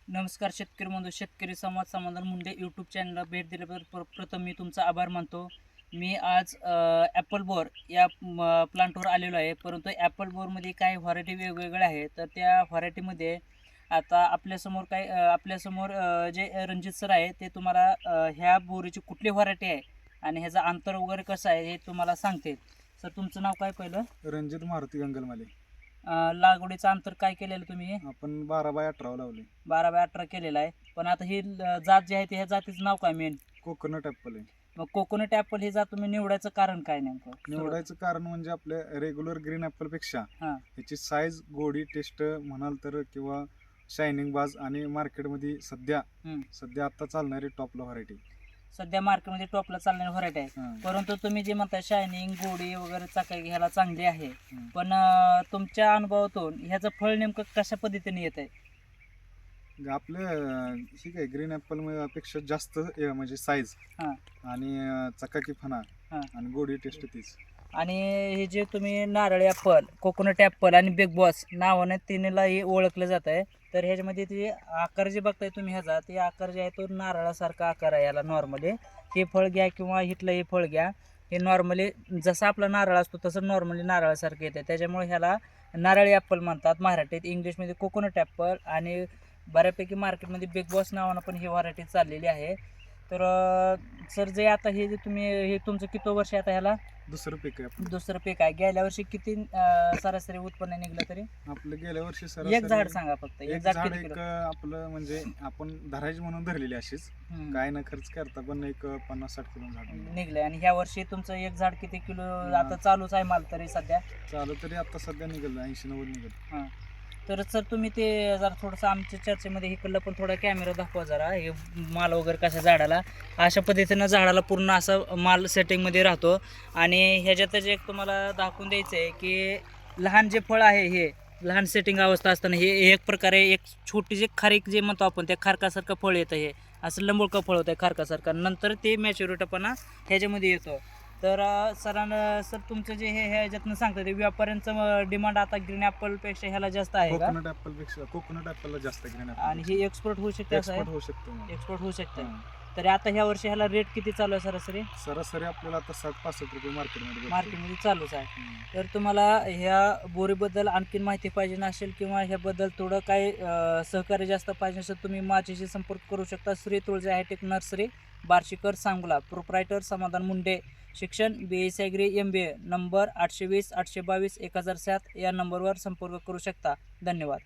नमस्कार शेतकरी बंधू, शेतकरी संवाद समाधान मुंडे यूट्यूब चॅनलला भेट दिल्याबद्दल प्रथम मी तुमचा आभार मानतो. मी आज ॲपल बोर या प्लांटवर आलेलो आहे. परंतु ॲपल बोरमध्ये काही व्हरायटी वेगवेगळ्या आहेत. तर त्या व्हरायटीमध्ये आता आपल्यासमोर जे रणजित सर आहे ते तुम्हाला ह्या बोरीची कुठली व्हरायटी आहे आणि ह्याचं अंतर वगैरे कसं आहे हे तुम्हाला सांगतील. सर तुमचं नाव काय पहिलं? रणजित मारुती गंगलमाले. लागवडीचं अंतर काय केलेलं तुम्ही? आपण 12/18 लावले. 12/18 केलेला आहे. पण आता ही जात जी आहे ती ह्या जातीचं नाव काय मेन? कोकोनट ॲपल आहे. मग कोकोनट ॲपल ही जात तुम्ही निवडायचं कारण काय नेमकं? निवडायचं कारण म्हणजे आपल्या रेग्युलर ग्रीन ॲपल पेक्षा हां ह्याची साईज, गोडी, टेस्ट म्हणाल तर किंवा शायनिंग बाज आणि मार्केटमध्ये सध्या आता चालणारी टॉपला व्हरायटी. सध्या मार्केटमध्ये टॉपला चालणारी व्हरायटी आहे. परंतु तुम्ही जे म्हणताय शायनिंग, गोडी वगैरे चाकाई ह्याला चांगली आहे. पण तुमच्या अनुभवातून ह्याचं फळ नेमकं कशा पद्धतीने येत आहे? आपल्या ठीक आहे, ग्रीन ॲपल पेक्षा जास्त म्हणजे साईज हां आणि चकाकी फणा हां आणि गोडी टेस्ट तीच. आणि हे जे तुम्ही नारळी ॲपल, कोकोनट ॲपल आणि बिग बॉस नावाने तिन्हीलाही ओळखलं जात आहे. तर ह्याच्यामध्ये ते आकार जे बघताय तुम्ही ह्याचा, ते आकार जे आहे तो नारळासारखा आकार आहे याला. नॉर्मली हे फळ घ्या किंवा इथलं हे फळ घ्या, हे नॉर्मली जसा आपला नारळ असतो तसं नॉर्मली नारळासारखं येते. त्याच्यामुळे ह्याला नारळी ॲपल म्हणतात मराठीत. इंग्लिशमध्ये कोकोनट ॲपल आणि बऱ्यापैकी मार्केटमध्ये बिग बॉस नावानं पण ही व्हरायटी चाललेली आहे. तर सर जे आता हे जे तुम्ही हे तुमचं किती वर्ष आहे आता ह्याला? दुसरं पीक आहे आपलं. दुसरं पीक आहे. गेल्या वर्षी किती सरासरी उत्पन्न निघलं तरी? आपलं गेल्या वर्षी एक झाड सांगा फक्त. एक झाड झाड किती एक किलो? आपलं म्हणजे आपण धरायची म्हणून धरलेली अशीच, काय न खर्च करता पण एक 50-60 किलो झाड निघालं. निघलंय. आणि ह्या वर्षी तुमचं एक झाड किती किलो आता चालूच आहे माल तरी सध्या? चालू तरी आता सध्या निघालं 80-90 निघालं. हां तर सर तुम्ही ते जरा थोडंसं आमच्या चर्चेमध्ये इकडलं पण थोडा कॅमेरा दाखवा जरा. हे माल वगैरे कशा झाडाला अशा पद्धतीनं झाडाला पूर्ण असं माल सेटिंगमध्ये राहतो. आणि ह्याच्यातच एक तुम्हाला दाखवून द्यायचं आहे की लहान जे फळ आहे हे लहान सेटिंग अवस्था असताना हे एक प्रकारे एक छोटी जे खारीक जे म्हणतो आपण त्या खारकासारखं फळ येतं. हे असं लंबोळकं फळ होतं आहे खारकासारखं. नंतर ते मॅच्युरिटीपणा ह्याच्यामध्ये येतो. तर सर तुमचं जे हे ह्याच्यातनं सांगतं ते व्यापाऱ्यांचं डिमांड आता ग्रीन ॲपलपेक्षा ह्याला जास्त आहे का? कोकोनट ॲपल पेक्षा कोकोनट ॲपलला जास्त ग्रीन आणि हे एक्सपोर्ट होऊ शकते असं आहे? एक्सपोर्ट होऊ शकतो. एक्सपोर्ट होऊ शकते. हां. तरी आता ह्या वर्षी ह्याला रेट किती चालू आहे सरासरी? सरासरी आपल्याला आता 60-65 रुपये मार्केटमध्ये भेटतो. मार्केटमध्ये चालूच आहे. तर तुम्हाला ह्या बोरीबद्दल आणखीन माहिती पाहिजे नसेल किंवा ह्याबद्दल थोडं काही सहकार्य जास्त पाहिजे असेल तुम्ही माझ्याशी संपर्क करू शकता. Shri Tulja hi tech nursery, Barshikar, Sangola. Proprietor समाधान मुंडे. शिक्षण BSc ॲग्री MBA. नंबर 820 822 1007 या नंबरवर संपर्क करू शकता. धन्यवाद.